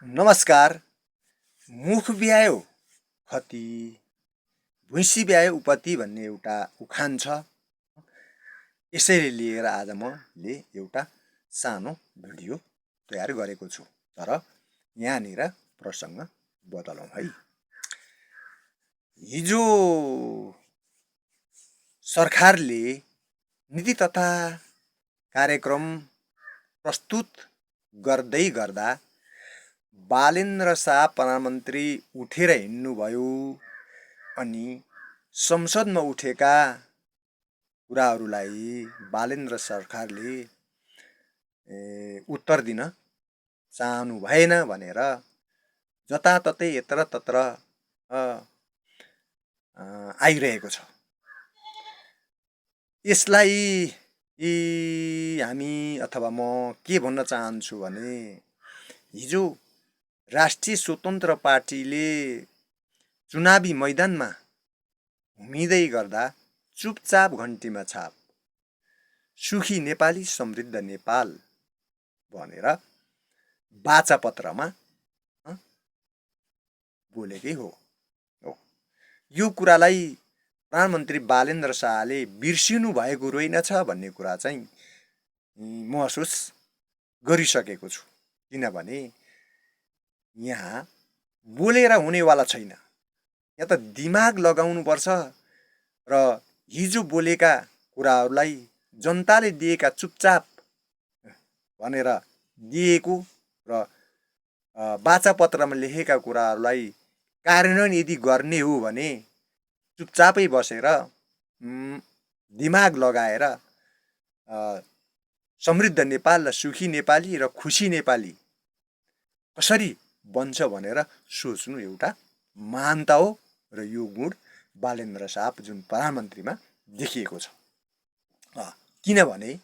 नमस्कार। मुख ब्यायो खती भुइँसी ब्यायो उपति भन्ने एउटा उखान छ। यसैले लिएर आज मैले एउटा सानो भिडियो तयार गरेको छु। तर यहाँनिर प्रसङ्ग बदलौँ है। हिजो सरकारले नीति तथा कार्यक्रम प्रस्तुत गर्दै गर्दा बालेन्द्र शाह प्रधानमन्त्री उठेर हिँड्नुभयो अनि संसदमा उठेका कुराहरूलाई बालेन्द्र सरकारले उत्तर दिन चाहनु भएन भनेर जताततै यत्रतत्र आइरहेको छ। यसलाई हामी अथवा म के भन्न चाहन्छु भने हिजो राष्ट्रिय स्वतन्त्र पार्टीले चुनावी मैदानमा घुमिँदै गर्दा चुपचाप घन्टीमा छाप सुखी नेपाली समृद्ध नेपाल भनेर वाचापत्रमा बोलेकै हो। यो कुरालाई प्रधानमन्त्री बालेन्द्र शाहले बिर्सिनु भएको रहेनछ भन्ने कुरा चाहिँ महसुस गरिसकेको छु। किनभने यहाँ बोलेर हुनेवाला छैन, यहाँ त दिमाग लगाउनुपर्छ र हिजो बोलेका कुराहरूलाई जनताले दिएका चुपचाप भनेर दिएको र वाचापत्रमा लेखेका कुराहरूलाई कार्यान्वयन यदि गर्ने हो भने चुपचापै बसेर दिमाग लगाएर समृद्ध नेपाल र सुखी नेपाली र खुसी नेपाली कसरी बन्छ भनेर सोच्नु एउटा महानता हो र यो गुण बालेन्द्र शाह जुन प्रधानमन्त्रीमा देखिएको छ। किनभने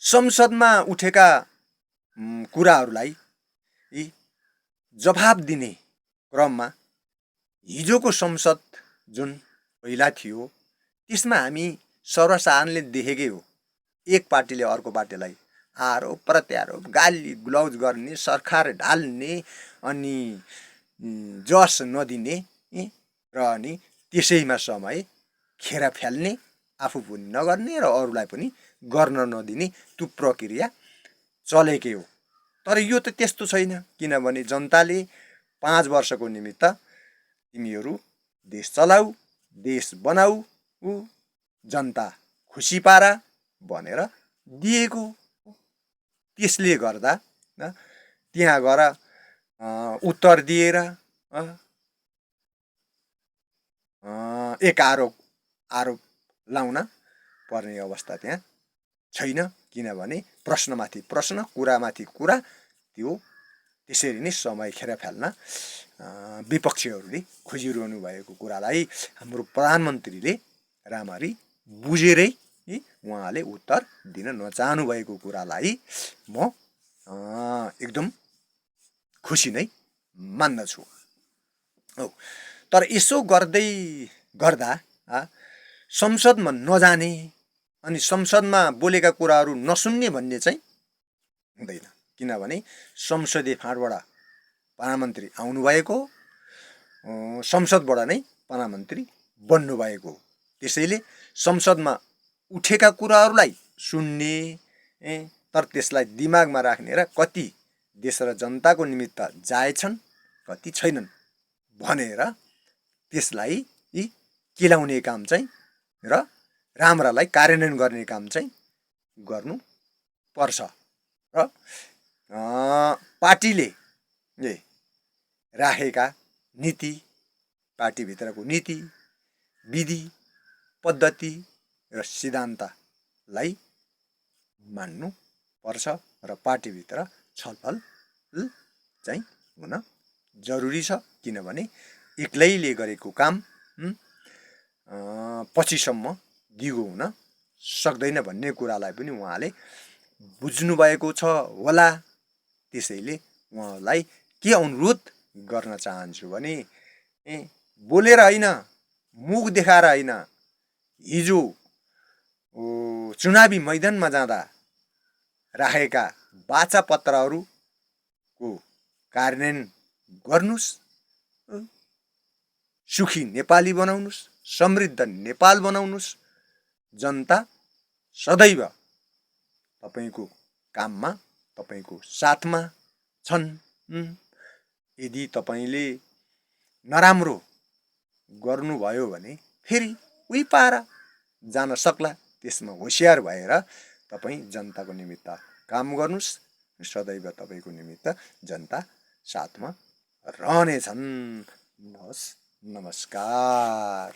संसदमा उठेका कुराहरूलाई जवाफ दिने क्रममा हिजोको संसद जुन पहिला थियो त्यसमा हामी सर्वसाधारणले देखेकै हो। एक पार्टीले अर्को पार्टीलाई आरोप प्रत्यारोप गाली गुलौज गर्ने, सरकार ढाल्ने अनि जस नदिने र अनि त्यसैमा समय खेर फाल्ने, आफू पनि नगर्ने र अरूलाई पनि गर्न नदिने त्यो प्रक्रिया चलेकै हो। तर यो त त्यस्तो छैन। किनभने जनताले 5 वर्षको निमित्त तिमीहरू देश चलाऊ, देश बनाऊ, जनता खुसी पारा भनेर दिएको। त्यसले गर्दा त्यहाँ गएर उत्तर दिएर एक आरोप लाउन पर्ने अवस्था त्यहाँ छैन। किनभने प्रश्नमाथि प्रश्न, कुरामाथि कुरा त्यो त्यसरी नै समय खेर फाल्न विपक्षीहरूले खोजिरहनु भएको कुरालाई हाम्रो प्रधानमन्त्रीले राम्ररी बुझेरै उहाँले उत्तर दिन नचाहनु भएको कुरालाई म एकदम खुसी नै मान्दछु। तर यसो गर्दै गर्दा संसदमा नजाने अनि संसदमा बोलेका कुराहरू नसुन्ने भन्ने चाहिँ हुँदैन। किनभने संसदीय फाँटबाट प्रधानमन्त्री आउनुभएको, संसदबाट नै प्रधानमन्त्री बन्नुभएको। त्यसैले संसदमा उठेका कुराहरूलाई सुन्ने तर त्यसलाई दिमागमा राख्ने र कति देश र जनताको निमित्त जाएछन् कति छैनन् भनेर त्यसलाई केलाउने काम चाहिँ र राम्रालाई कार्यान्वयन गर्ने काम चाहिँ गर्नु पर्छ। र पार्टीले राखेका नीति, पार्टीभित्रको नीति, विधि, पद्धति र सिद्धान्तलाई मान्नु पर्छ र पार्टीभित्र छलफल चाहिँ हुन जरुरी छ। किनभने एक्लैले गरेको काम पछिसम्म दिगो हुन सक्दैन भन्ने कुरालाई पनि उहाँले बुझ्नु भएको छ होला। त्यसैले उहाँलाई के अनुरोध गर्न चाहन्छु भने बोलेर होइन, मुख देखाएर होइन, हिजो चुनावी मैदानमा जाँदा राखेका वाचा पत्रहरूको कार्यान्वयन गर्नुस्, सुखी नेपाली बनाउनुस्, समृद्ध नेपाल बनाउनुस्। जनता सदैव तपाईको काममा, तपाईको साथमा छन्। यदि तपाईले नराम्रो गर्नुभयो भने फेरि उही पारा जान सक्ला। त्यसमा होशियार भएर तपाई जनताको निमित्त काम गर्नुस्। सदैव तपाईको निमित्त जनता साथमा रहनेछन्। हस्, नमस्कार।